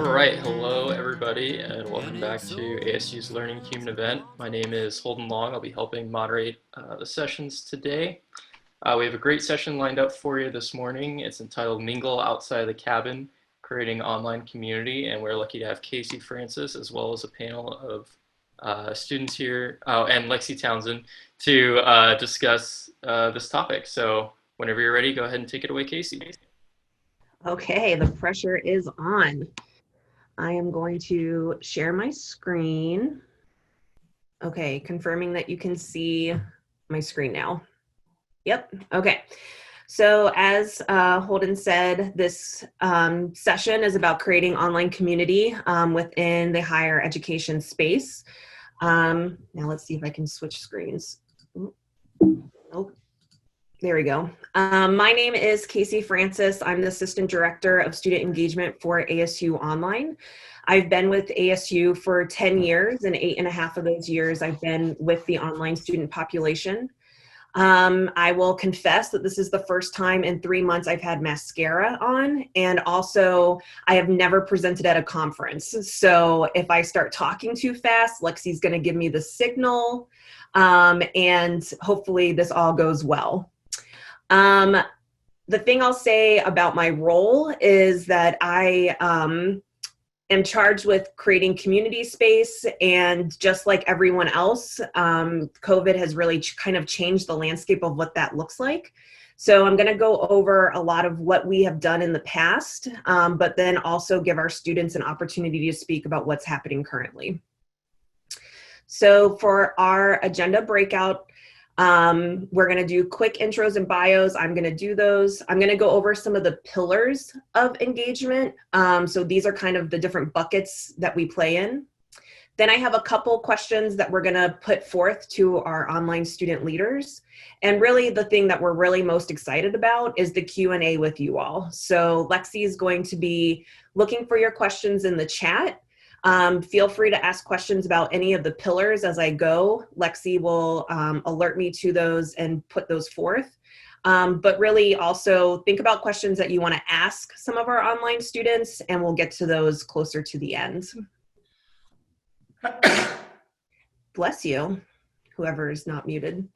Alright, hello everybody and welcome back to ASU's Learning Human event. My name is Holden Long. I'll be helping moderate the sessions today. We have a great session lined up for you this morning. It's entitled Mingle Outside the Cabin, Creating Online Community, and we're lucky to have Casey Francis as well as a panel of students here, and Lexi Townsend, to discuss this topic. So whenever you're ready, go ahead and take it away, Casey. Okay, the pressure is on. I am going to share my screen. Okay, confirming that you can see my screen now. Yep, okay. So as Holden said, this session is about creating online community within the higher education space. Now let's see if I can switch screens. Oh, there we go. My name is Casey Francis. I'm the Assistant Director of Student Engagement for ASU Online. I've been with ASU for 10 years, and 8.5 of those years I've been with the online student population. I will confess that this is the first time in 3 months I've had mascara on, and also I have never presented at a conference. So if I start talking too fast, Lexi's gonna give me the signal, and hopefully this all goes well. The thing I'll say about my role is that I am charged with creating community space, and just like everyone else, COVID has really kind of changed the landscape of what that looks like. So I'm going to go over a lot of what we have done in the past, but then also give our students an opportunity to speak about what's happening currently. So for our agenda breakout, we're going to do quick intros and bios. I'm going to do those. I'm going to go over some of the pillars of engagement. So these are kind of the different buckets that we play in. Then I have a couple questions that we're going to put forth to our online student leaders. And really the thing that we're really most excited about is the Q&A with you all. So Lexi is going to be looking for your questions in the chat. Feel free to ask questions about any of the pillars as I go. Lexi will alert me to those and put those forth. But really also think about questions that you want to ask some of our online students, and we'll get to those closer to the end. Bless you, whoever is not muted.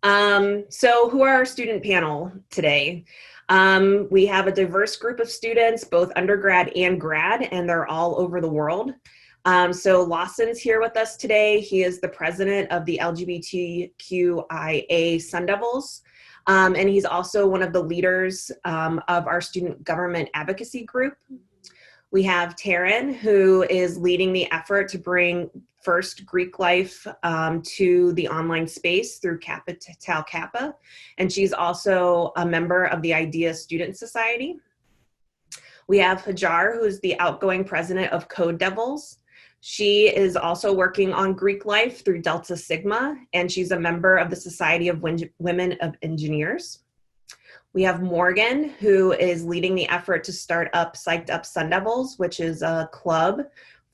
So who are our student panel today? We have a diverse group of students, both undergrad and grad, and they're all over the world. So Lawson's here with us today. He is the president of the LGBTQIA Sun Devils, and he's also one of the leaders of our student government advocacy group. We have Taryn, who is leading the effort to bring first Greek life to the online space through Kappa Tau Kappa, and she's also a member of the IDEA Student Society. We have Hajar, who's the outgoing president of Code Devils. She is also working on Greek life through Delta Sigma, and she's a member of the Society of Women of Engineers. We have Morgan, who is leading the effort to start up Psyched Up Sun Devils, which is a club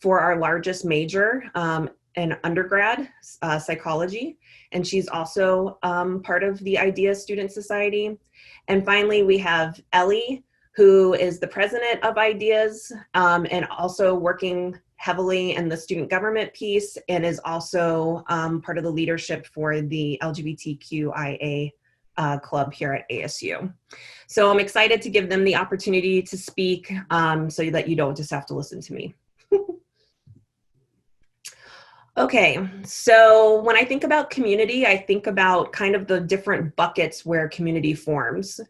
for our largest major in undergrad, psychology. And she's also part of the IDEA Student Society. And finally, we have Ellie, who is the president of IDEAs and also working heavily in the student government piece, and is also part of the leadership for the LGBTQIA club here at ASU. So I'm excited to give them the opportunity to speak so that you don't just have to listen to me. Okay, so when I think about community, I think about kind of the different buckets where community forms.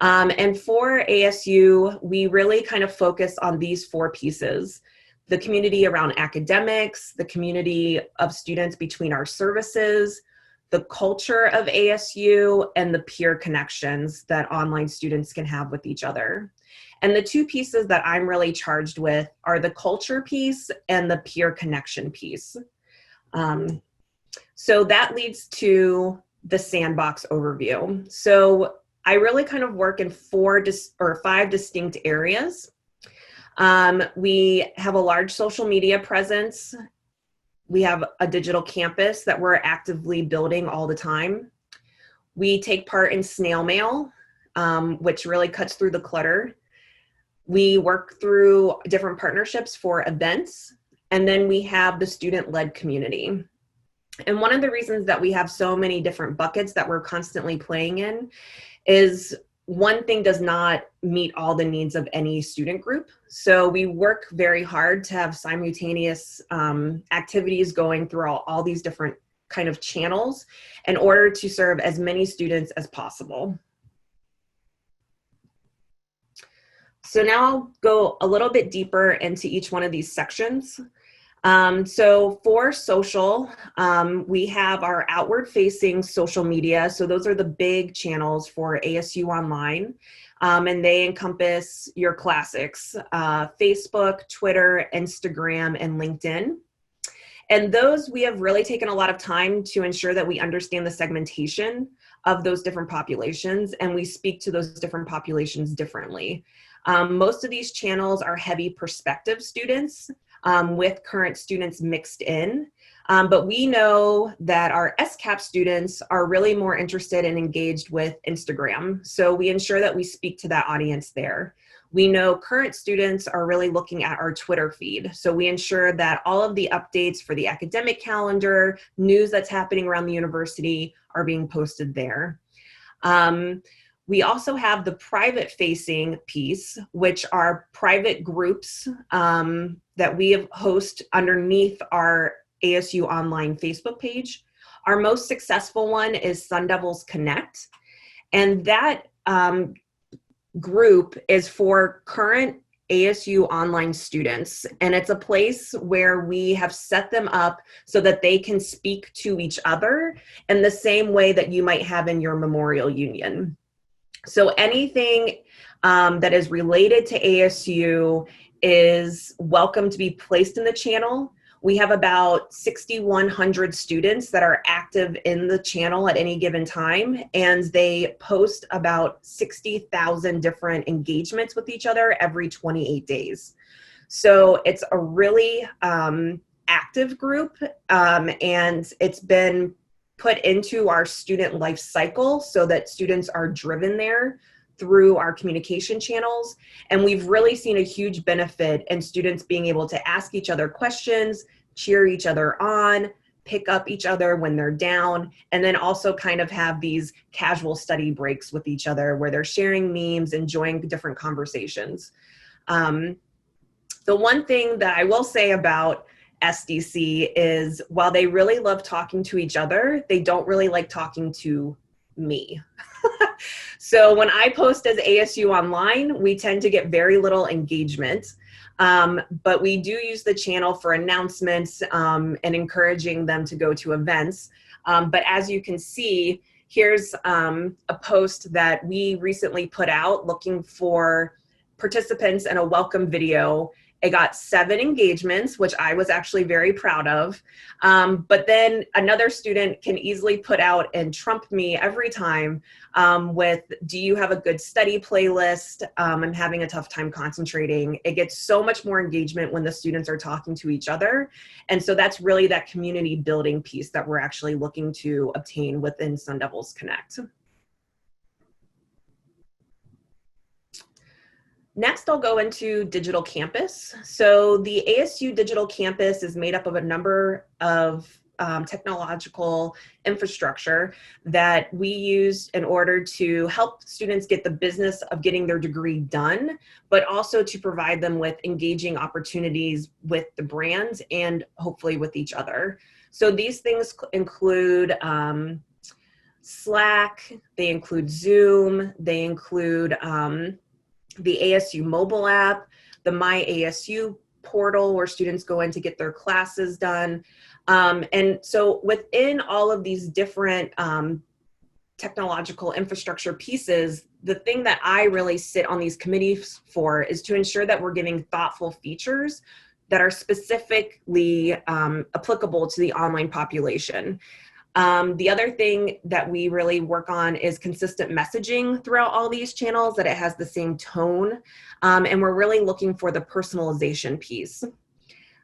And for ASU, we really kind of focus on these 4 pieces: the community around academics, the community of students between our services, the culture of ASU, and the peer connections that online students can have with each other. And the 2 pieces that I'm really charged with are the culture piece and the peer connection piece. So that leads to the Sandbox Overview. So I really kind of work in 5 distinct areas. We have a large social media presence. We have a digital campus that we're actively building all the time. We take part in Snail Mail, which really cuts through the clutter. We work through different partnerships for events, and then we have the student-led community. And one of the reasons that we have so many different buckets that we're constantly playing in is one thing does not meet all the needs of any student group. So we work very hard to have simultaneous activities going through all these different kind of channels in order to serve as many students as possible. So now I'll go a little bit deeper into each one of these sections. So for social, we have our outward facing social media. So those are the big channels for ASU Online, and they encompass your classics, Facebook, Twitter, Instagram, and LinkedIn. And those we have really taken a lot of time to ensure that we understand the segmentation of those different populations, and we speak to those different populations differently. Most of these channels are heavy prospective students, with current students mixed in. But we know that our SCAP students are really more interested and engaged with Instagram. So we ensure that we speak to that audience there. We know current students are really looking at our Twitter feed. So we ensure that all of the updates for the academic calendar, news that's happening around the university are being posted there. We also have the private facing piece, which are private groups that we host underneath our ASU Online Facebook page. Our most successful one is Sun Devils Connect. And that group is for current ASU Online students. And it's a place where we have set them up so that they can speak to each other in the same way that you might have in your memorial union. So anything that is related to ASU is welcome to be placed in the channel. We have about 6,100 students that are active in the channel at any given time, and they post about 60,000 different engagements with each other every 28 days. So it's a really active group, and it's been put into our student life cycle so that students are driven there through our communication channels. And we've really seen a huge benefit in students being able to ask each other questions, cheer each other on, pick up each other when they're down, and then also kind of have these casual study breaks with each other where they're sharing memes, enjoying different conversations. The one thing that I will say about SDC is while they really love talking to each other, they don't really like talking to me. So when I post as ASU Online, we tend to get very little engagement, but we do use the channel for announcements and encouraging them to go to events. But as you can see, here's a post that we recently put out looking for participants in a welcome video. It got 7 engagements, which I was actually very proud of. But then another student can easily put out and trump me every time with, do you have a good study playlist? I'm having a tough time concentrating. It gets so much more engagement when the students are talking to each other. And so that's really that community building piece that we're actually looking to obtain within Sun Devils Connect. Next, I'll go into Digital Campus. So the ASU Digital Campus is made up of a number of technological infrastructure that we use in order to help students get the business of getting their degree done, but also to provide them with engaging opportunities with the brand and hopefully with each other. So these things include Slack, they include Zoom, they include the ASU mobile app, the My ASU portal where students go in to get their classes done. And so within all of these different technological infrastructure pieces, the thing that I really sit on these committees for is to ensure that we're giving thoughtful features that are specifically applicable to the online population. The other thing that we really work on is consistent messaging throughout all these channels, that it has the same tone, and we're really looking for the personalization piece.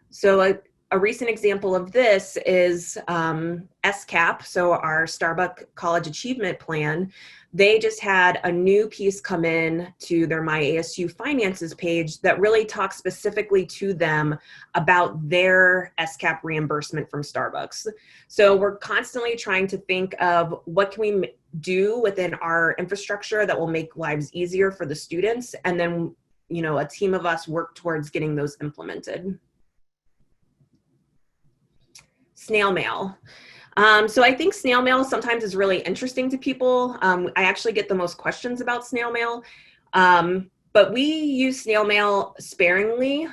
So a recent example of this is SCAP, so our Starbucks College Achievement Plan. They just had a new piece come in to their My ASU Finances page that really talks specifically to them about their SCAP reimbursement from Starbucks. So we're constantly trying to think of what can we do within our infrastructure that will make lives easier for the students, and then, you know, a team of us work towards getting those implemented. Snail mail. So I think snail mail sometimes is really interesting to people. I actually get the most questions about snail mail, but we use snail mail sparingly.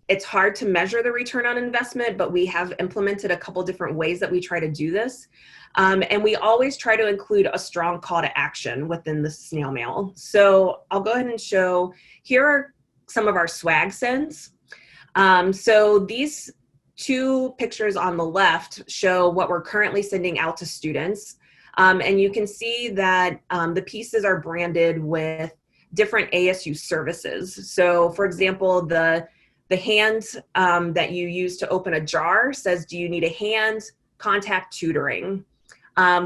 It's hard to measure the return on investment, but we have implemented a couple different ways that we try to do this. And we always try to include a strong call to action within the snail mail. So I'll go ahead and show, here are some of our swag sends. So these two pictures on the left show what we're currently sending out to students. And you can see that the pieces are branded with different ASU services. So for example, the hand that you use to open a jar says, do you need a hand? Contact tutoring.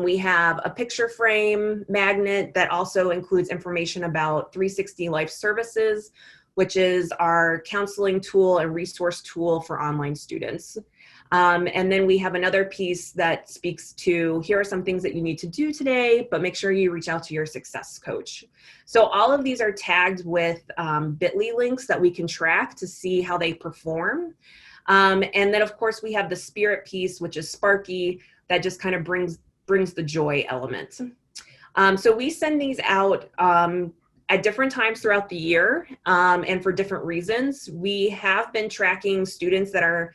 We have a picture frame magnet that also includes information about 360 Life Services, which is our counseling tool and resource tool for online students. And then we have another piece that speaks to, here are some things that you need to do today, but make sure you reach out to your success coach. So all of these are tagged with bit.ly links that we can track to see how they perform. And then of course we have the spirit piece, which is Sparky, that just kind of brings the joy element. So we send these out at different times throughout the year, and for different reasons. We have been tracking students that are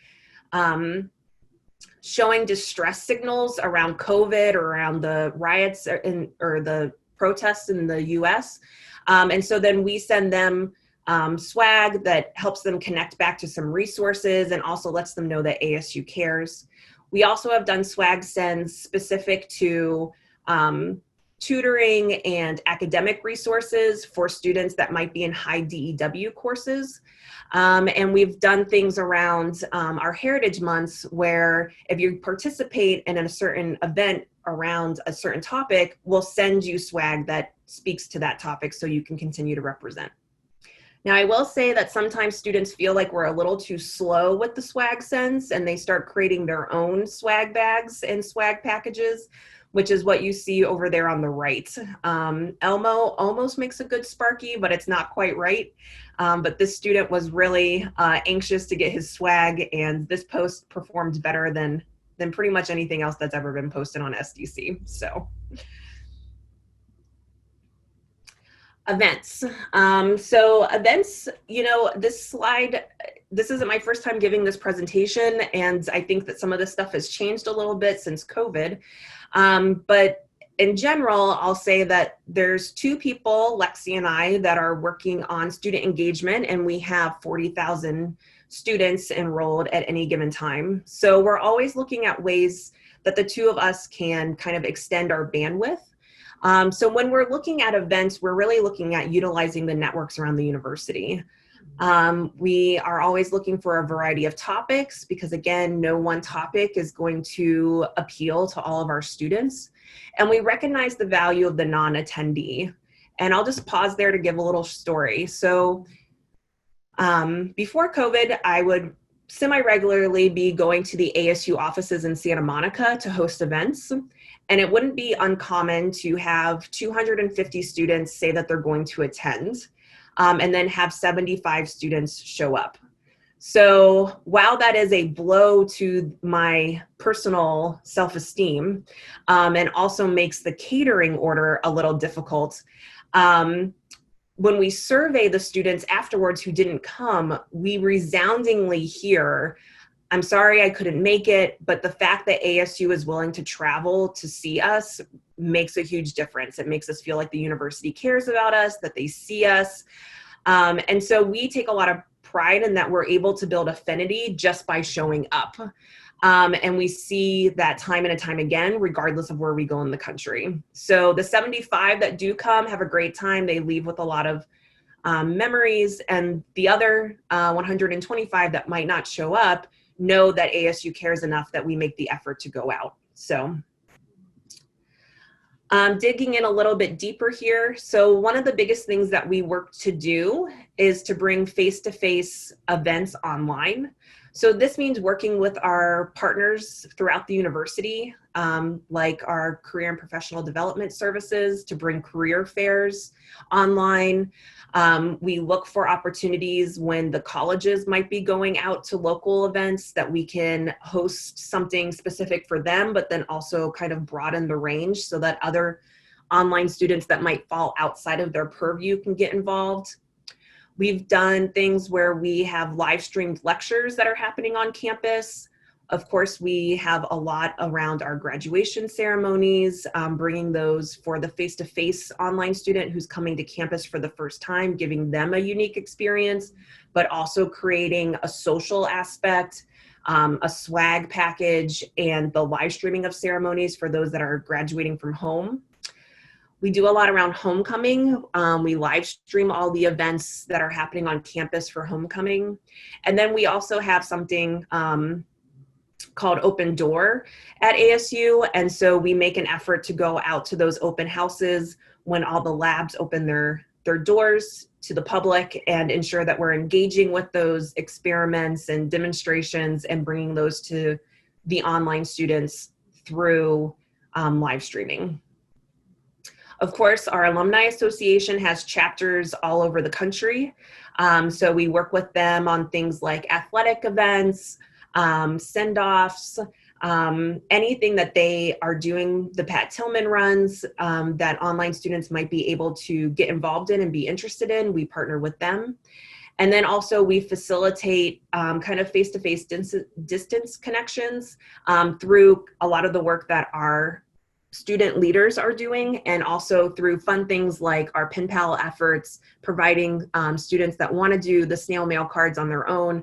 showing distress signals around COVID or around the riots or the protests in the US. And so then we send them swag that helps them connect back to some resources and also lets them know that ASU cares. We also have done swag sends specific to tutoring and academic resources for students that might be in high DEW courses. And we've done things around our Heritage Months where if you participate in a certain event around a certain topic, we'll send you swag that speaks to that topic so you can continue to represent. Now, I will say that sometimes students feel like we're a little too slow with the swag sends and they start creating their own swag bags and swag packages, which is what you see over there on the right. Elmo almost makes a good Sparky, but it's not quite right. But this student was really anxious to get his swag, and this post performed better than pretty much anything else that's ever been posted on SDC. So. Events. So events, you know, this slide, this isn't my first time giving this presentation, and I think that some of this stuff has changed a little bit since COVID. But in general, I'll say that there's two people, Lexi and I, that are working on student engagement, and we have 40,000 students enrolled at any given time. So we're always looking at ways that the two of us can kind of extend our bandwidth. So when we're looking at events, we're really looking at utilizing the networks around the university. We are always looking for a variety of topics because, again, no one topic is going to appeal to all of our students. And we recognize the value of the non-attendee. And I'll just pause there to give a little story. So before COVID, I would semi-regularly be going to the ASU offices in Santa Monica to host events. And it wouldn't be uncommon to have 250 students say that they're going to attend, and then have 75 students show up. So while that is a blow to my personal self-esteem, and also makes the catering order a little difficult, when we survey the students afterwards who didn't come, we resoundingly hear, I'm sorry I couldn't make it, but the fact that ASU is willing to travel to see us makes a huge difference. It makes us feel like the university cares about us, that they see us. And so we take a lot of pride in that we're able to build affinity just by showing up. And we see that time and time again, regardless of where we go in the country. So the 75 that do come have a great time. They leave with a lot of memories. And the other 125 that might not show up know that ASU cares enough that we make the effort to go out. So digging in a little bit deeper here. So one of the biggest things that we work to do is to bring face-to-face events online. So this means working with our partners throughout the university, like our career and professional development services, to bring career fairs online. We look for opportunities when the colleges might be going out to local events that we can host something specific for them, but then also kind of broaden the range so that other online students that might fall outside of their purview can get involved. We've done things where we have live streamed lectures that are happening on campus. Of course, we have a lot around our graduation ceremonies, bringing those for the face-to-face online student who's coming to campus for the first time, giving them a unique experience, but also creating a social aspect, a swag package, and the live streaming of ceremonies for those that are graduating from home. We do a lot around homecoming. We live stream all the events that are happening on campus for homecoming. And then we also have something called Open Door at ASU. And so we make an effort to go out to those open houses when all the labs open their doors to the public and ensure that we're engaging with those experiments and demonstrations and bringing those to the online students through live streaming. Of course, our Alumni Association has chapters all over the country. So we work with them on things like athletic events, send-offs, anything that they are doing, the Pat Tillman runs that online students might be able to get involved in and be interested in, we partner with them. And then also we facilitate kind of face-to-face distance connections through a lot of the work that our student leaders are doing, and also through fun things like our pen pal efforts, providing students that want to do the snail mail cards on their own,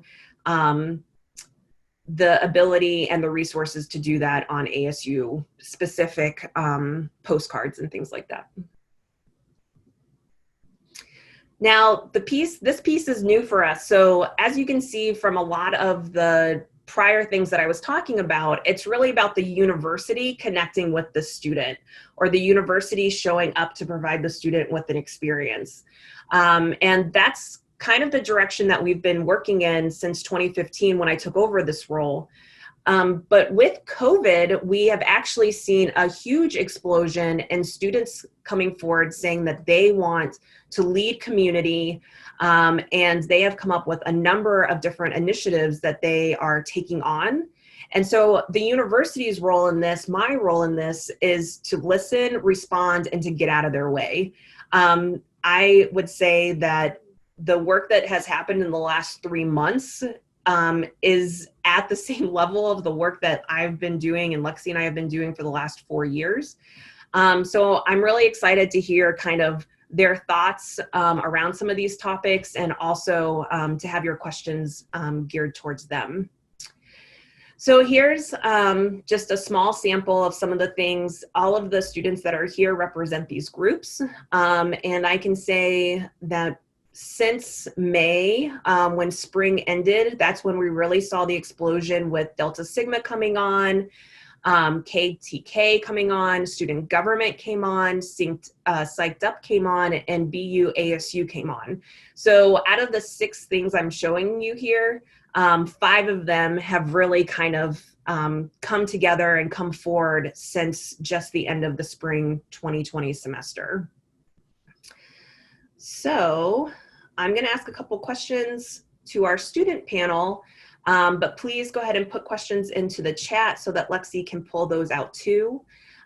the ability and the resources to do that on ASU specific postcards and things like that. Now, this piece is new for us. So as you can see from a lot of the prior things that I was talking about, it's really about the university connecting with the student, or the university showing up to provide the student with an experience. And that's kind of the direction that we've been working in since 2015 when I took over this role. But with COVID, we have actually seen a huge explosion in students coming forward saying that they want to lead community, and they have come up with a number of different initiatives that they are taking on. And so the university's role in this, my role in this, is to listen, respond, and to get out of their way. I would say that the work that has happened in the last 3 months is at the same level of the work that I've been doing and Lexi and I have been doing for the last 4 years. So I'm really excited to hear kind of their thoughts around some of these topics, and also to have your questions geared towards them. So here's just a small sample of some of the things. All of the students that are here represent these groups. And I can say that since May, when spring ended, that's when we really saw the explosion with Delta Sigma coming on, KTK coming on, student government came on, Psyched Up came on, and BU ASU came on. So out of the 6 things I'm showing you here, 5 of them have really kind of come together and come forward since just the end of the spring 2020 semester. So I'm going to ask a couple questions to our student panel, but please go ahead and put questions into the chat so that Lexi can pull those out too.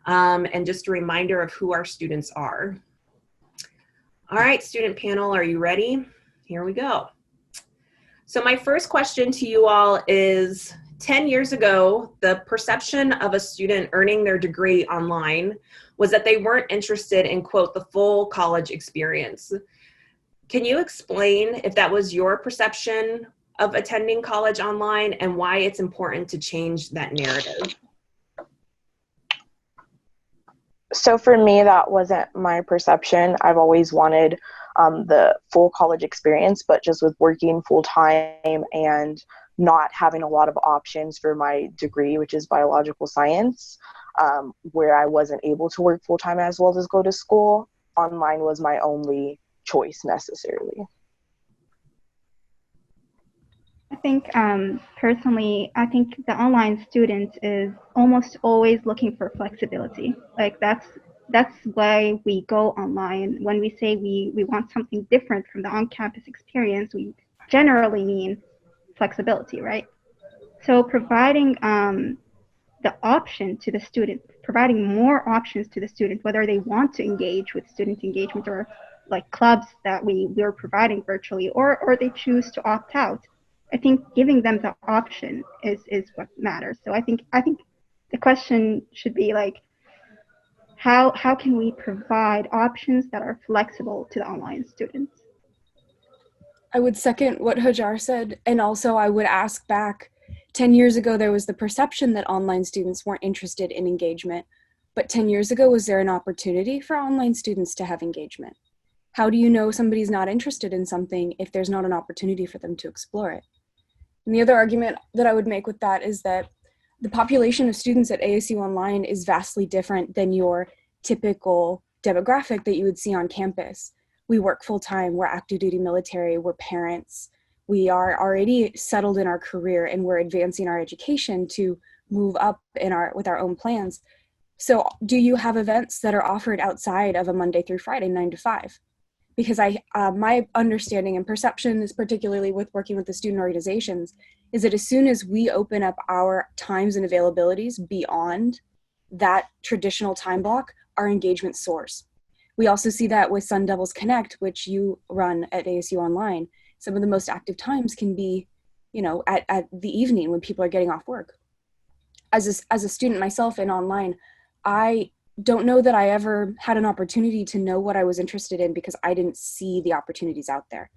And just a reminder of who our students are. All right, student panel, are you ready? Here we go. So my first question to you all is, 10 years ago, the perception of a student earning their degree online was that they weren't interested in, quote, the full college experience. Can you explain if that was your perception of attending college online and why it's important to change that narrative? So for me, that wasn't my perception. I've always wanted the full college experience, but just with working full time and not having a lot of options for my degree, which is biological science, where I wasn't able to work full-time as well as go to school, online was my only choice necessarily. I think personally, I think the online student is almost always looking for flexibility. Like that's why we go online. When we say we want something different from the on-campus experience, we generally mean flexibility, right? So providing the option to the student, providing more options to the student, whether they want to engage with student engagement or like clubs that we're providing virtually, or they choose to opt out. I think giving them the option is what matters. So I think the question should be like, how can we provide options that are flexible to the online students? I would second what Hajar said, and also I would ask back, 10 years ago there was the perception that online students weren't interested in engagement, but 10 years ago, was there an opportunity for online students to have engagement? How do you know somebody's not interested in something if there's not an opportunity for them to explore it? And the other argument that I would make with that is that the population of students at ASU Online is vastly different than your typical demographic that you would see on campus. We work full-time, we're active duty military, we're parents, we are already settled in our career, and we're advancing our education to move up with our own plans. So do you have events that are offered outside of a Monday through Friday, 9 to 5? Because my understanding and perception is, particularly with working with the student organizations, is that as soon as we open up our times and availabilities beyond that traditional time block, our engagement soars. We also see that with Sun Devils Connect, which you run at ASU Online. Some of the most active times can be, at the evening when people are getting off work. As a student myself in online, I don't know that I ever had an opportunity to know what I was interested in because I didn't see the opportunities out there.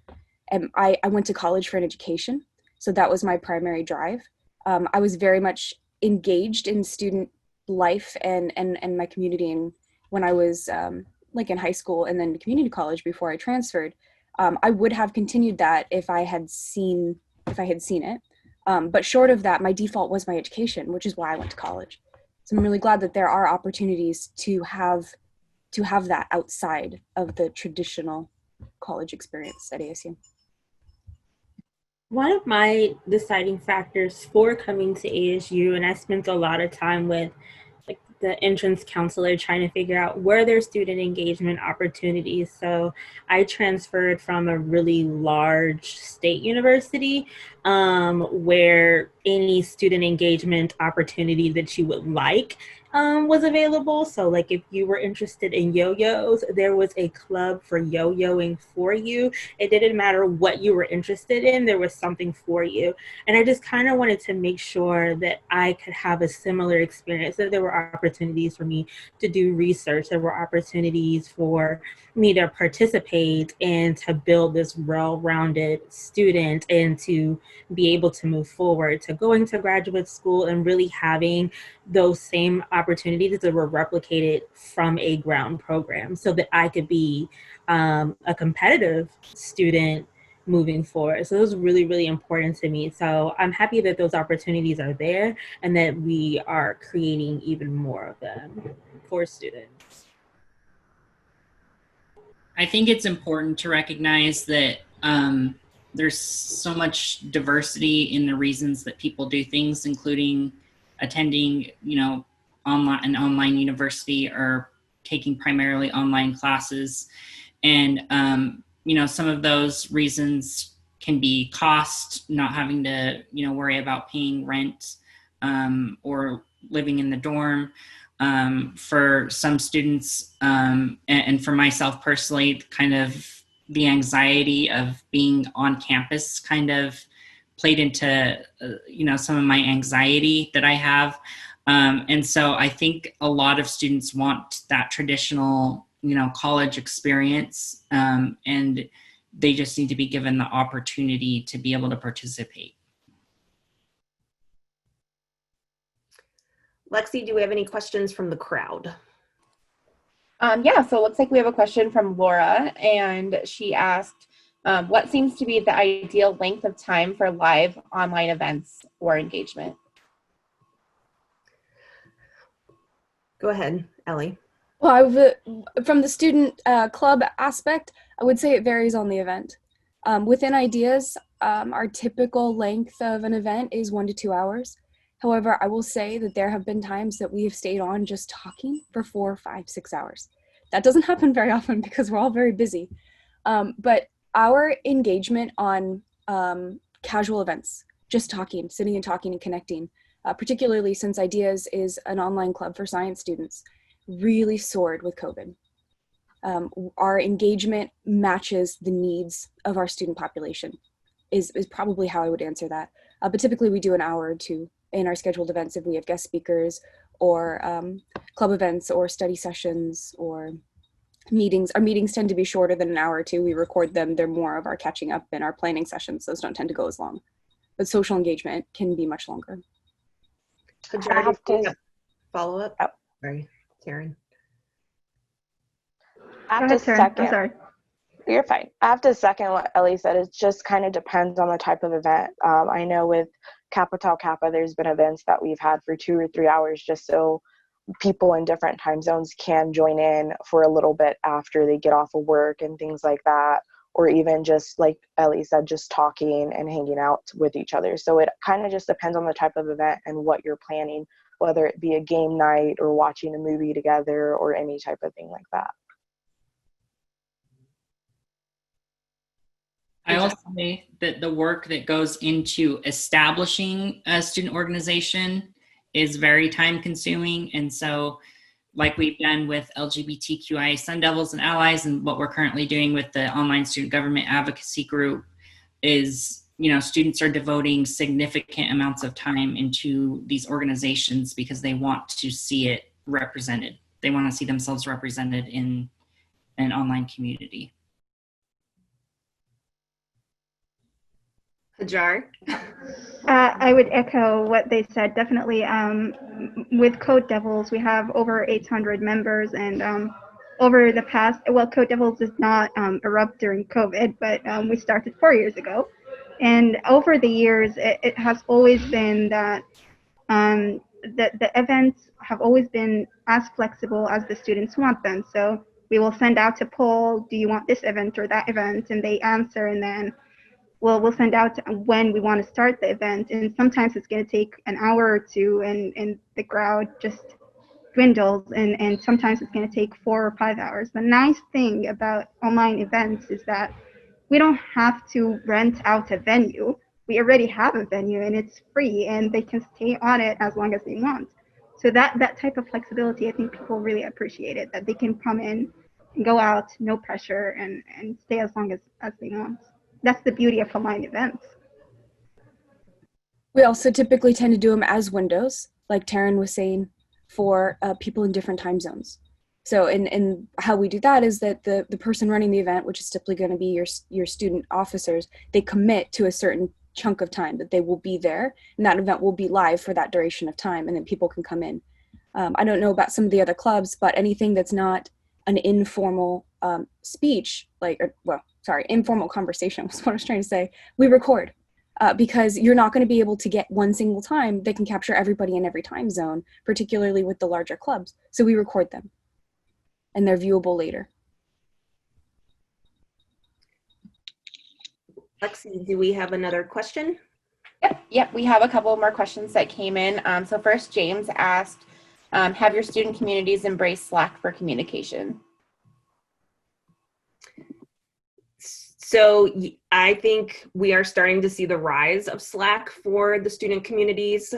And I went to college for an education, so that was my primary drive. I was very much engaged in student life and my community, and when I was like in high school and then community college before I transferred, I would have continued that if I had seen it. But short of that, my default was my education, which is why I went to college. So I'm really glad that there are opportunities to have that outside of the traditional college experience at ASU. One of my deciding factors for coming to ASU, and I spent a lot of time with like the entrance counselor trying to figure out where their student engagement opportunities. So I transferred from a really large state university where any student engagement opportunity that you would like was available. So like if you were interested in yo-yos, there was a club for yo-yoing for you. It didn't matter what you were interested in, there was something for you. And I just kind of wanted to make sure that I could have a similar experience, that there were opportunities for me to do research, there were opportunities for me to participate and to build this well-rounded student and to be able to move forward to going to graduate school and really having those same opportunities that were replicated from a ground program so that I could be a competitive student moving forward. So it was really, really important to me. So I'm happy that those opportunities are there and that we are creating even more of them for students. I think it's important to recognize that there's so much diversity in the reasons that people do things, including attending, an online university or taking primarily online classes. And, some of those reasons can be cost, not having to, worry about paying rent or living in the dorm. For some students, and for myself personally, kind of the anxiety of being on campus kind of played into, some of my anxiety that I have. And so I think a lot of students want that traditional, college experience, and they just need to be given the opportunity to be able to participate. Lexi, do we have any questions from the crowd? Yeah, so it looks like we have a question from Laura, and she asked, What seems to be the ideal length of time for live online events or engagement? Go ahead, Ellie. Well, from the student club aspect, I would say it varies on the event. Within ideas, our typical length of an event is 1 to 2 hours. However, I will say that there have been times that we have stayed on just talking for 4, 5, 6 hours. That doesn't happen very often because we're all very busy. But our engagement on casual events, just talking, sitting and talking and connecting, particularly since Ideas is an online club for science students, really soared with COVID. Our engagement matches the needs of our student population is probably how I would answer that. But typically we do an hour or two in our scheduled events if we have guest speakers or club events or study sessions or meetings. Our meetings tend to be shorter than an hour or two. We record them. They're more of our catching up and our planning sessions. Those don't tend to go as long. But social engagement can be much longer. I have to follow up. Oh. Sorry, Taryn. I have Go to ahead, Taryn. second. I'm sorry. You're fine. I have to second what Ellie said. It just kind of depends on the type of event. I know with Kappa Tau Kappa, there's been events that we've had for 2 or 3 hours just so people in different time zones can join in for a little bit after they get off of work and things like that. Or even just like Ellie said, just talking and hanging out with each other. So it kind of just depends on the type of event and what you're planning, whether it be a game night or watching a movie together or any type of thing like that. I will say that the work that goes into establishing a student organization is very time consuming. And so like we've done with LGBTQIA Sun Devils and Allies and what we're currently doing with the online student government advocacy group is, you know, students are devoting significant amounts of time into these organizations because they want to see it represented. They want to see themselves represented in an online community. Hajar. I would echo what they said. Definitely, with Code Devils, we have over 800 members, and over the past, well, Code Devils did not erupt during COVID, but we started 4 years ago, and over the years, it has always been that the events have always been as flexible as the students want them. So we will send out a poll: do you want this event or that event? And they answer, and then we'll send out when we want to start the event, and sometimes it's going to take an hour or two, and the crowd just dwindles, and sometimes it's going to take 4 or 5 hours. The nice thing about online events is that we don't have to rent out a venue. We already have a venue, and it's free, and they can stay on it as long as they want. So that type of flexibility, I think people really appreciate it, that they can come in and go out, no pressure, and stay as long as they want. That's the beauty of online events. We also typically tend to do them as windows, like Taryn was saying, for people in different time zones. So and how we do that is that the person running the event, which is typically going to be your student officers, they commit to a certain chunk of time that they will be there, and that event will be live for that duration of time, and then people can come in. I don't know about some of the other clubs, but anything that's not an informal speech, informal conversation was what I was trying to say, we record. Because you're not going to be able to get one single time that can capture everybody in every time zone, particularly with the larger clubs. So we record them, and they're viewable later. Lexi, do we have another question? Yep, we have a couple more questions that came in. So first, James asked, have your student communities embraced Slack for communication? So I think we are starting to see the rise of Slack for the student communities.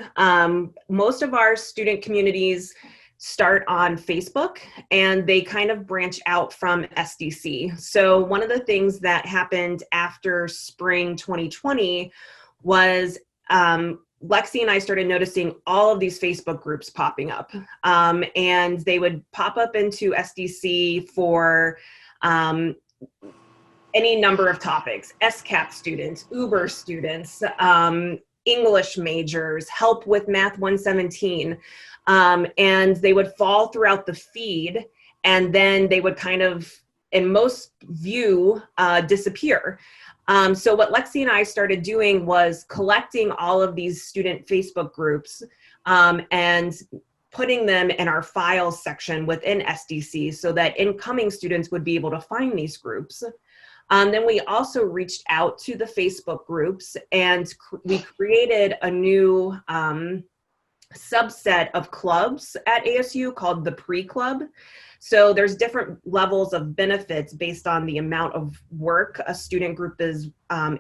Most of our student communities start on Facebook, and they kind of branch out from SDC. So one of the things that happened after spring 2020 was Lexi and I started noticing all of these Facebook groups popping up, and they would pop up into SDC for any number of topics: SCAP students, Uber students, English majors, help with Math 117. And they would fall throughout the feed, and then they would kind of in most view disappear. So what Lexi and I started doing was collecting all of these student Facebook groups and putting them in our files section within SDC so that incoming students would be able to find these groups. Then we also reached out to the Facebook groups and we created a new subset of clubs at ASU called the pre-club. So there's different levels of benefits based on the amount of work a student group is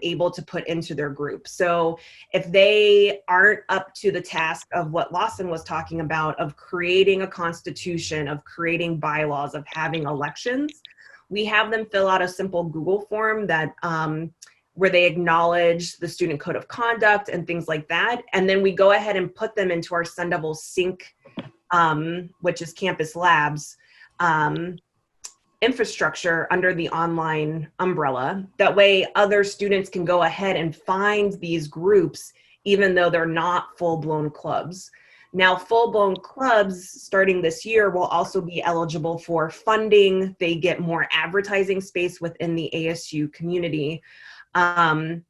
able to put into their group. So if they aren't up to the task of what Lawson was talking about, of creating a constitution, of creating bylaws, of having elections, we have them fill out a simple Google form that where they acknowledge the student code of conduct and things like that. And then we go ahead and put them into our Sendable Sync, which is Campus Labs, infrastructure under the online umbrella. That way other students can go ahead and find these groups even though they're not full-blown clubs. Now, full-blown clubs starting this year will also be eligible for funding. They get more advertising space within the ASU community. And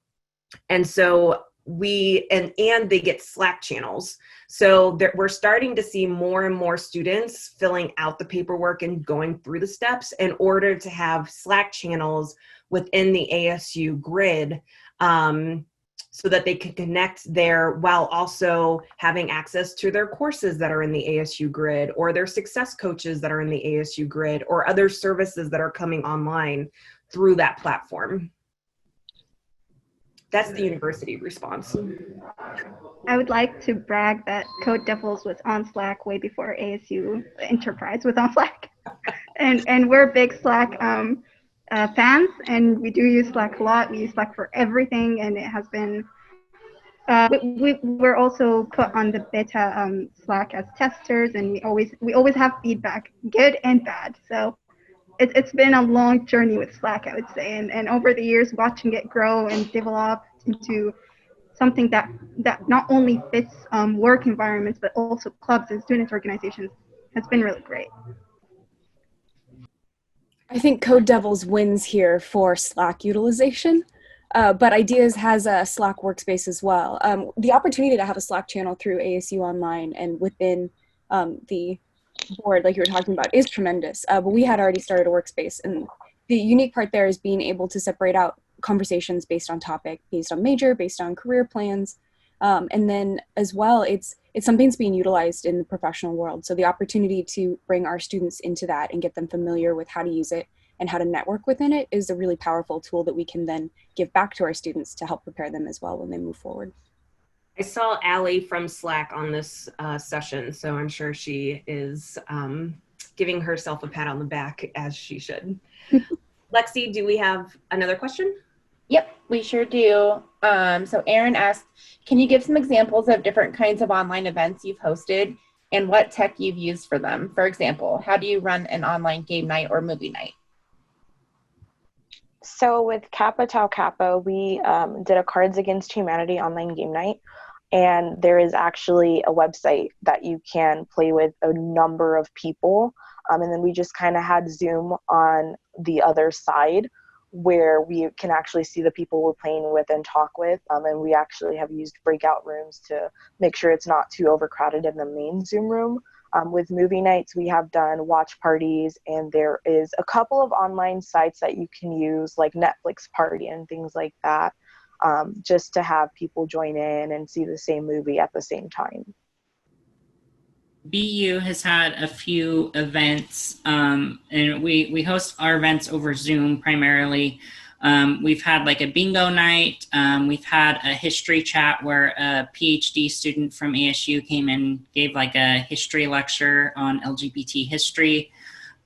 so and they get Slack channels. So we're starting to see more and more students filling out the paperwork and going through the steps in order to have Slack channels within the ASU grid, so that they can connect there while also having access to their courses that are in the ASU grid, or their success coaches that are in the ASU grid, or other services that are coming online through that platform. That's the university response. I would like to brag that Code Devils was on Slack way before ASU Enterprise was on Slack. and we're big Slack fans, and we do use Slack a lot. We use Slack for everything, and it has been, we're also put on the beta Slack as testers, and we always have feedback, good and bad. So it's been a long journey with Slack, I would say, and over the years, watching it grow and develop into something that not only fits work environments, but also clubs and student organizations has been really great. I think Code Devils wins here for Slack utilization, but Ideas has a Slack workspace as well. The opportunity to have a Slack channel through ASU Online and within the board, like you were talking about, is tremendous. But we had already started a workspace, and the unique part there is being able to separate out conversations based on topic, based on major, based on career plans, and then as well, it's something that's being utilized in the professional world. So the opportunity to bring our students into that and get them familiar with how to use it and how to network within it is a really powerful tool that we can then give back to our students to help prepare them as well when they move forward. I saw Allie from Slack on this session, so I'm sure she is giving herself a pat on the back, as she should. Lexi, do we have another question? Yep, we sure do. So Aaron asked, can you give some examples of different kinds of online events you've hosted and what tech you've used for them? For example, how do you run an online game night or movie night? So with Kappa Tau Kappa, we did a Cards Against Humanity online game night. And there is actually a website that you can play with a number of people. And then we just kind of had Zoom on the other side where we can actually see the people we're playing with and talk with. And we actually have used breakout rooms to make sure it's not too overcrowded in the main Zoom room. With movie nights, we have done watch parties, and there is a couple of online sites that you can use, like Netflix Party and things like that, just to have people join in and see the same movie at the same time. BU has had a few events, and we host our events over Zoom primarily. We've had like a bingo night. We've had a history chat where a PhD student from ASU came and gave like a history lecture on LGBT history.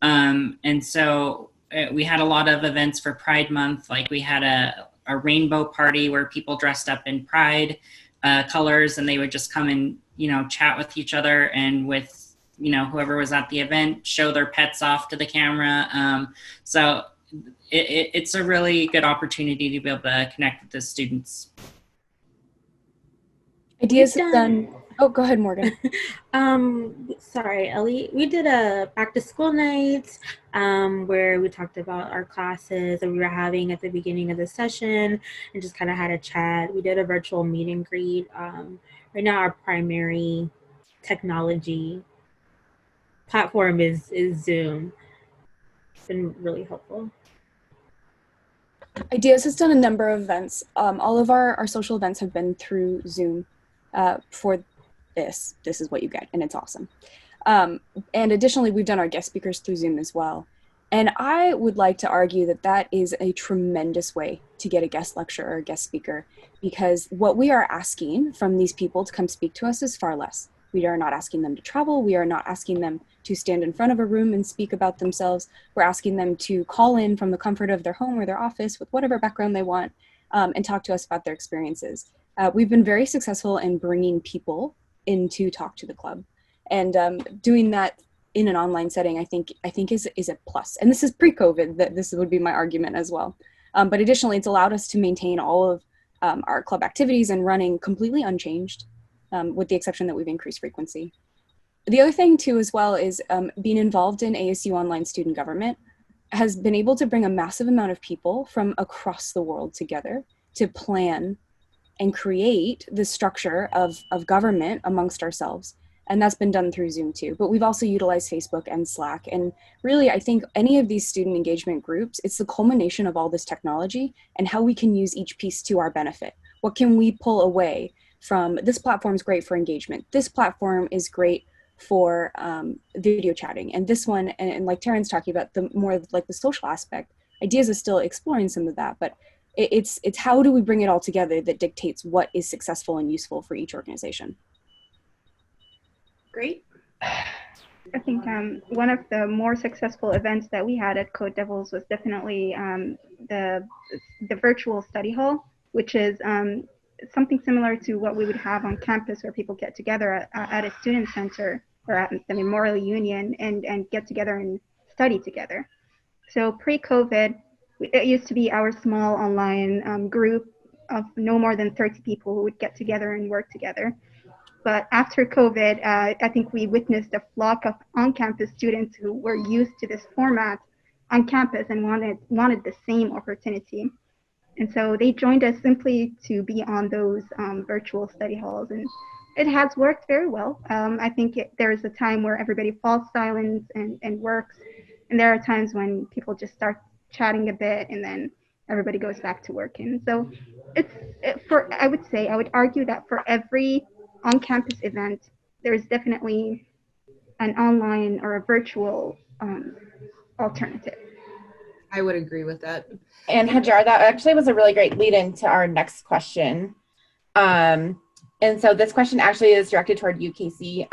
And so we had a lot of events for Pride Month. Like we had a rainbow party where people dressed up in Pride colors, and they would just come and, chat with each other and with, whoever was at the event, show their pets off to the camera. So it's a really good opportunity to be able to connect with the students. Ideas has done. Oh, go ahead, Morgan. Sorry, Ellie. We did a back to school night where we talked about our classes that we were having at the beginning of the session and just kind of had a chat. We did a virtual meet and greet. Right now, our primary technology platform is Zoom. It's been really helpful. Ideas has done a number of events. All of our social events have been through Zoom for this. This is what you get, and it's awesome. And additionally, we've done our guest speakers through Zoom as well. And I would like to argue that that is a tremendous way to get a guest lecturer or a guest speaker, because what we are asking from these people to come speak to us is far less. We are not asking them to travel. We are not asking them to stand in front of a room and speak about themselves. We're asking them to call in from the comfort of their home or their office with whatever background they want and talk to us about their experiences. We've been very successful in bringing people in to talk to the club. And doing that in an online setting, I think is a plus. And this is pre-COVID, that this would be my argument as well. But additionally, it's allowed us to maintain all of our club activities and running completely unchanged, with the exception that we've increased frequency. The other thing too as well is being involved in ASU Online student government has been able to bring a massive amount of people from across the world together to plan and create the structure of government amongst ourselves. And that's been done through Zoom too. But we've also utilized Facebook and Slack. And really, I think any of these student engagement groups, it's the culmination of all this technology and how we can use each piece to our benefit. What can we pull away from this platform is great for engagement. This platform is great for video chatting. And this one, and like Taryn's talking about, the more like the social aspect, Ideas is still exploring some of that, but it's how do we bring it all together that dictates what is successful and useful for each organization. Great. I think one of the more successful events that we had at Code Devils was definitely the virtual study hall, which is something similar to what we would have on campus, where people get together at a student center or at the Memorial Union and get together and study together. So pre-COVID, it used to be our small online group of no more than 30 people who would get together and work together. But after COVID, I think we witnessed a flock of on-campus students who were used to this format on campus and wanted the same opportunity. And so they joined us simply to be on those virtual study halls. And it has worked very well. I think there is a time where everybody falls silent and works. And there are times when people just start chatting a bit and then everybody goes back to working. So I would argue that for every on-campus event, there is definitely an online or a virtual alternative. I would agree with that. And Hajar, that actually was a really great lead into our next question. And so this question actually is directed toward you, Casey.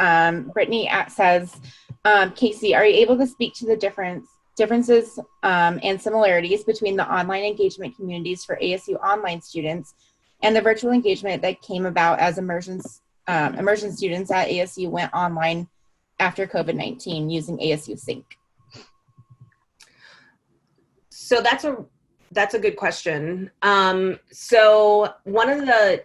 Brittany says, Casey, are you able to speak to the differences and similarities between the online engagement communities for ASU Online students and the virtual engagement that came about as immersion students at ASU went online after COVID-19 using ASU Sync? So that's a good question. So one of the,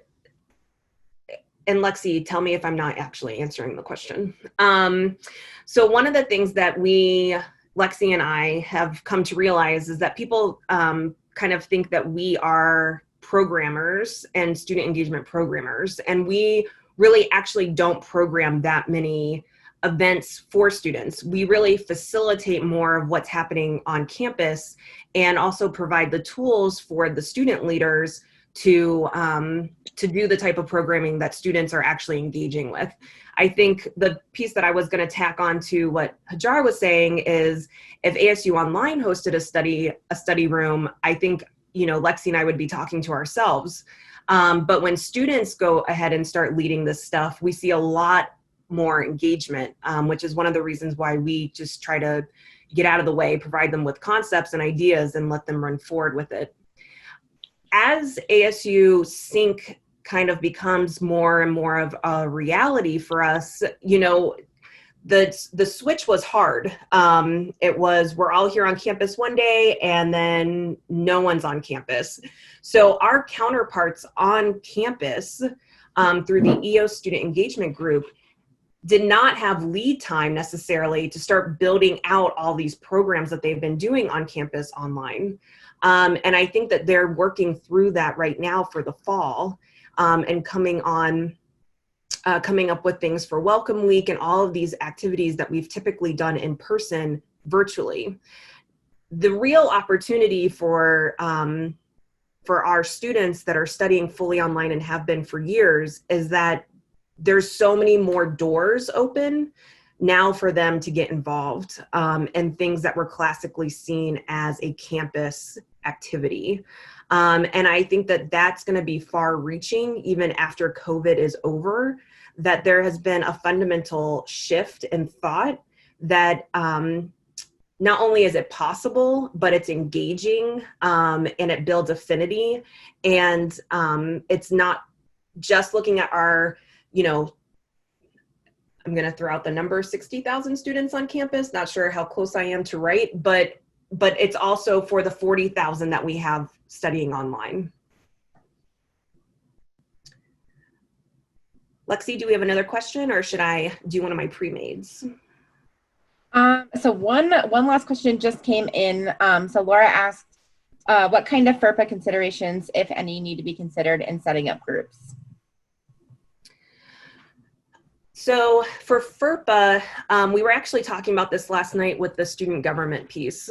and Lexi, tell me if I'm not actually answering the question. So one of the things that Lexi and I have come to realize is that people kind of think that we are programmers and student engagement programmers, and we really actually don't program that many events for students. We really facilitate more of what's happening on campus and also provide the tools for the student leaders to do the type of programming that students are actually engaging with. I think the piece that I was going to tack on to what Hajar was saying is, if ASU Online hosted a study room, I think, Lexi and I would be talking to ourselves. But when students go ahead and start leading this stuff, we see a lot more engagement, which is one of the reasons why we just try to get out of the way, provide them with concepts and ideas, and let them run forward with it. As ASU Sync kind of becomes more and more of a reality for us, the switch was hard. It was, we're all here on campus one day and then no one's on campus. So our counterparts on campus through the EOS student engagement group did not have lead time necessarily to start building out all these programs that they've been doing on campus online. And I think that they're working through that right now for the fall, and coming up with things for Welcome Week and all of these activities that we've typically done in person virtually. The real opportunity for our students that are studying fully online and have been for years is that there's so many more doors open now for them to get involved in things that were classically seen as a campus activity. And I think that that's going to be far reaching even after COVID is over, that there has been a fundamental shift in thought that not only is it possible, but it's engaging, and it builds affinity. And it's not just looking at our, I'm going to throw out the number, 60,000 students on campus. Not sure how close I am to right, but it's also for the 40,000 that we have studying online. Lexi, do we have another question, or should I do one of my pre-mades? So one last question just came in. So Laura asked, what kind of FERPA considerations, if any, need to be considered in setting up groups? So for FERPA, we were actually talking about this last night with the student government piece.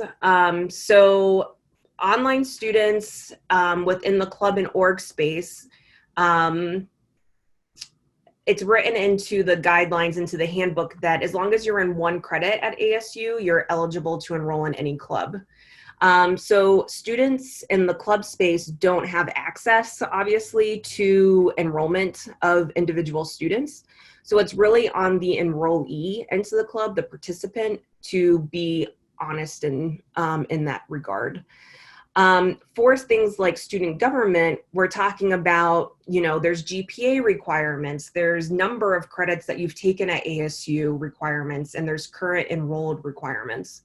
So online students within the club and org space, it's written into the guidelines, into the handbook, that as long as you're in one credit at ASU, you're eligible to enroll in any club. So students in the club space don't have access, obviously, to enrollment of individual students. So it's really on the enrollee into the club, the participant, to be honest in that regard. For things like student government, we're talking about, there's GPA requirements, there's number of credits that you've taken at ASU requirements, and there's current enrolled requirements.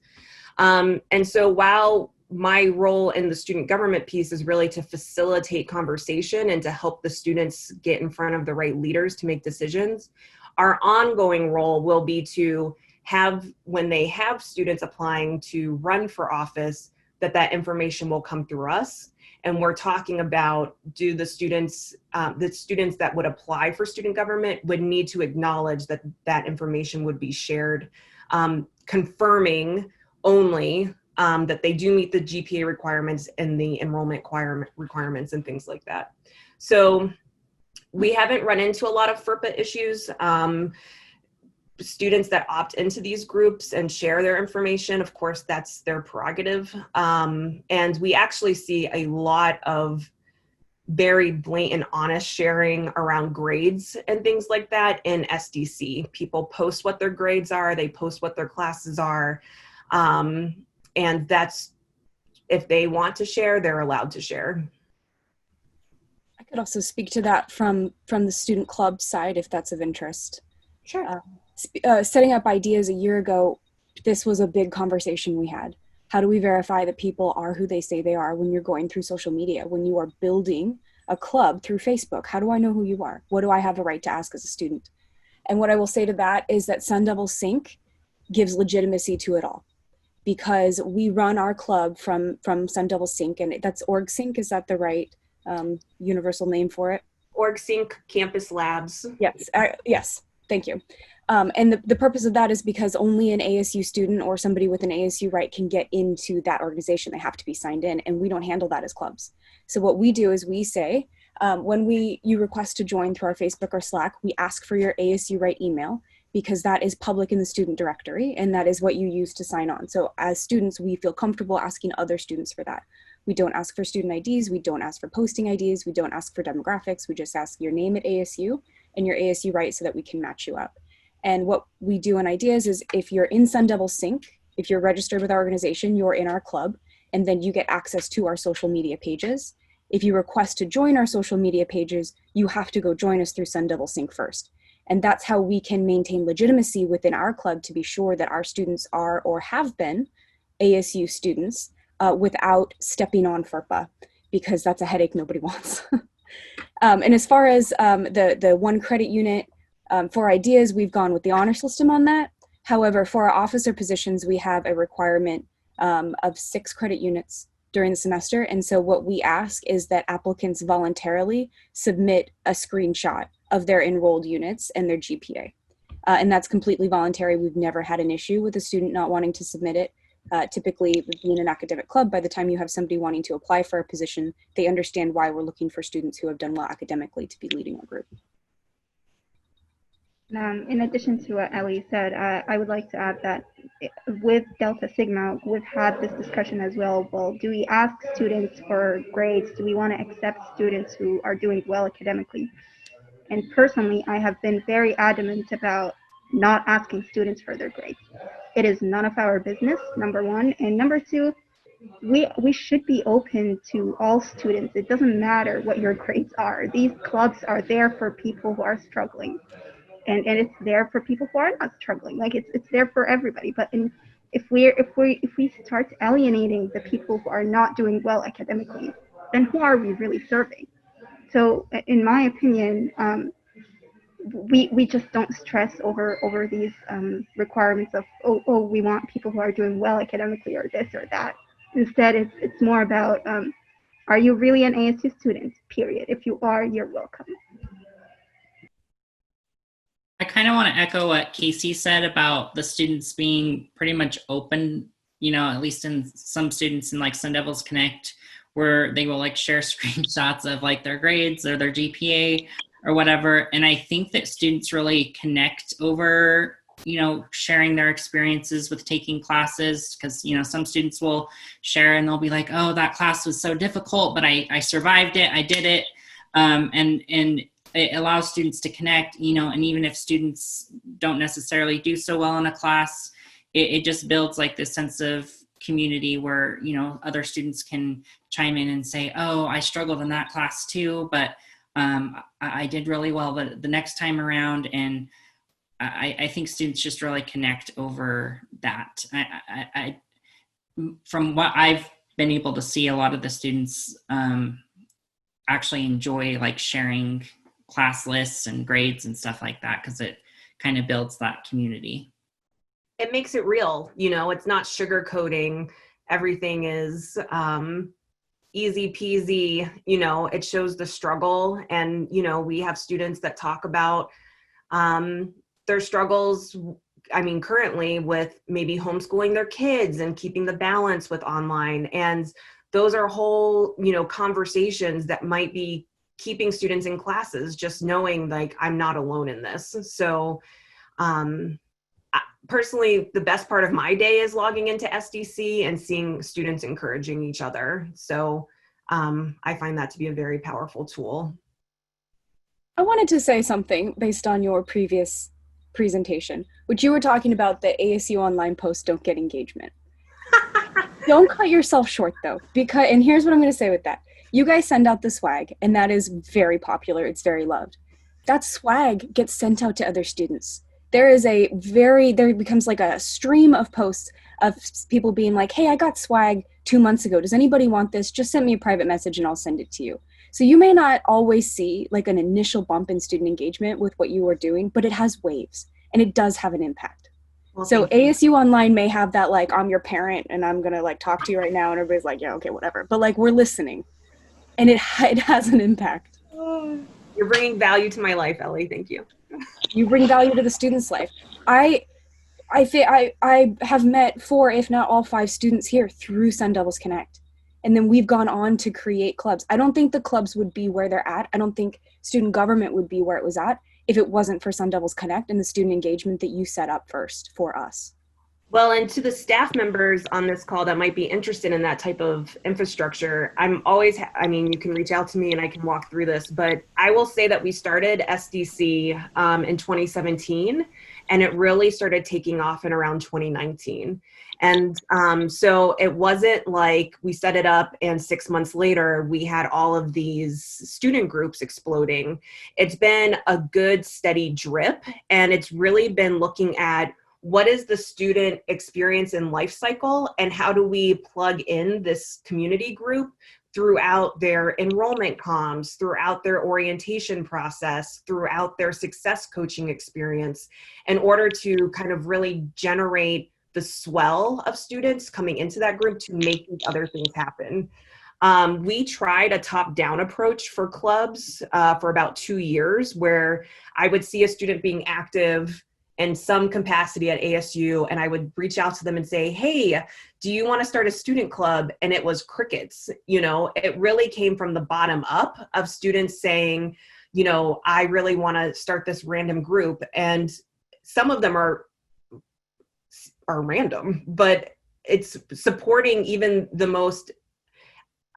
And so while my role in the student government piece is really to facilitate conversation and to help the students get in front of the right leaders to make decisions, our ongoing role will be to have, when they have students applying to run for office, that information will come through us. And we're talking about, do the students that would apply for student government would need to acknowledge that information would be shared, confirming only that they do meet the GPA requirements and the enrollment requirements and things like that. So we haven't run into a lot of FERPA issues. Students that opt into these groups and share their information, of course, that's their prerogative. And we actually see a lot of very blatant, honest sharing around grades and things like that in SDC. People post what their grades are, they post what their classes are. And that's, if they want to share, they're allowed to share. I could also speak to that from the student club side, if that's of interest. Sure. Setting up ideas a year ago, this was a big conversation we had. How do we verify that people are who they say they are when you're going through social media, when you are building a club through Facebook? How do I know who you are? What do I have a right to ask as a student? And what I will say to that is that Sun Devil Sync gives legitimacy to it all, because we run our club from Sun Devil Sync, and that's Org Sync. Is that the right universal name for it? Org Sync Campus Labs. Yes, yes, thank you. And the purpose of that is because only an ASU student or somebody with an ASU right can get into that organization. They have to be signed in, and we don't handle that as clubs. So what we do is we say, when you request to join through our Facebook or Slack, we ask for your ASU right email, because that is public in the student directory, and that is what you use to sign on. So as students, we feel comfortable asking other students for that. We don't ask for student IDs, we don't ask for posting IDs, we don't ask for demographics, we just ask your name at ASU and your ASU right so that we can match you up. And what we do in Ideas is, if you're in Sun Devil Sync, if you're registered with our organization, you're in our club, and then you get access to our social media pages. If you request to join our social media pages, you have to go join us through Sun Devil Sync first. And that's how we can maintain legitimacy within our club to be sure that our students are or have been ASU students without stepping on FERPA, because that's a headache nobody wants. And as far as the 1 credit unit for ideas, we've gone with the honor system on that. However, for our officer positions, we have a requirement of 6 credit units during the semester. And so what we ask is that applicants voluntarily submit a screenshot of their enrolled units and their GPA. And that's completely voluntary. We've never had an issue with a student not wanting to submit it. Typically, being an academic club, by the time you have somebody wanting to apply for a position, they understand why we're looking for students who have done well academically to be leading our group. In addition to what Ellie said, I would like to add that with Delta Sigma, we've had this discussion as well. Well, do we ask students for grades? Do we want to accept students who are doing well academically? And personally, I have been very adamant about not asking students for their grades. It is none of our business, number one. And number two, we should be open to all students. It doesn't matter what your grades are. These clubs are there for people who are struggling. And it's there for people who are not struggling. Like it's there for everybody. But if we start alienating the people who are not doing well academically, then who are we really serving? So in my opinion, we just don't stress over these requirements of oh we want people who are doing well academically or this or that. Instead, it's more about are you really an ASU student? Period. If you are, you're welcome. I kind of want to echo what Casey said about the students being pretty much open, you know, at least in some students in like Sun Devils Connect, where they will like share screenshots of like their grades or their GPA or whatever. And I think that students really connect over, you know, sharing their experiences with taking classes, because, you know, some students will share and they'll be like, oh, that class was so difficult, but I survived it, I did it. And it allows students to connect, you know, and even if students don't necessarily do so well in a class, it just builds like this sense of community where, you know, other students can chime in and say, oh, I struggled in that class too, but I did really well the next time around. And I think students just really connect over that. From what I've been able to see, a lot of the students actually enjoy like sharing class lists and grades and stuff like that, because it kind of builds that community. It makes it real, you know, it's not sugarcoating. Everything is easy peasy, you know, it shows the struggle. And, you know, we have students that talk about their struggles, I mean, currently with maybe homeschooling their kids and keeping the balance with online. And those are whole, you know, conversations that might be keeping students in classes, just knowing like I'm not alone in this. So personally, the best part of my day is logging into SDC and seeing students encouraging each other. So I find that to be a very powerful tool. I wanted to say something based on your previous presentation, which you were talking about the ASU Online posts don't get engagement. Don't cut yourself short though, and here's what I'm going to say with that. You guys send out the swag, and that is very popular. It's very loved. That swag gets sent out to other students. There becomes like a stream of posts of people being like, hey, I got swag 2 months ago. Does anybody want this? Just send me a private message and I'll send it to you. So you may not always see like an initial bump in student engagement with what you are doing, but it has waves and it does have an impact. Well, so ASU Online may have that like, I'm your parent and I'm going to like talk to you right now. And everybody's like, yeah, okay, whatever. But like we're listening. And it has an impact. You're bringing value to my life, Ellie. Thank you. You bring value to the student's life. I have met 4, if not all 5 students here through Sun Devils Connect. And then we've gone on to create clubs. I don't think the clubs would be where they're at. I don't think student government would be where it was at if it wasn't for Sun Devils Connect and the student engagement that you set up first for us. Well, and to the staff members on this call that might be interested in that type of infrastructure, I'm always, you can reach out to me and I can walk through this, but I will say that we started SDC in 2017 and it really started taking off in around 2019. And so it wasn't like we set it up and 6 months later we had all of these student groups exploding. It's been a good steady drip, and it's really been looking at what is the student experience and life cycle, and how do we plug in this community group throughout their enrollment comms, throughout their orientation process, throughout their success coaching experience, in order to kind of really generate the swell of students coming into that group to make these other things happen. We tried a top-down approach for clubs for about 2 years, where I would see a student being active in some capacity at ASU, and I would reach out to them and say, hey, do you want to start a student club? And it was crickets. You know, it really came from the bottom up of students saying, you know, I really want to start this random group. And some of them are random, but it's supporting even the most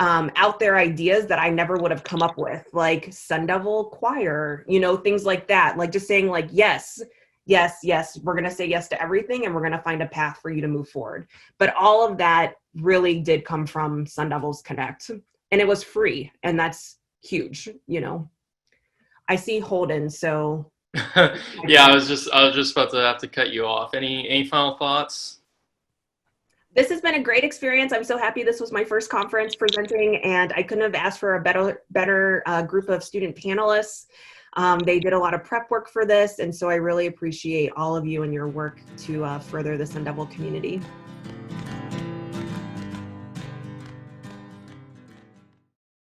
out there ideas that I never would have come up with, like Sun Devil Choir, you know, things like that. Like just saying like, yes, we're going to say yes to everything and we're going to find a path for you to move forward. But all of that really did come from Sun Devils Connect, and it was free. And that's huge, you know. I see Holden, so. Yeah, I was just about to have to cut you off. Any final thoughts? This has been a great experience. I'm so happy this was my first conference presenting, and I couldn't have asked for a better group of student panelists. They did a lot of prep work for this, and so I really appreciate all of you and your work to further the Sun Devil community.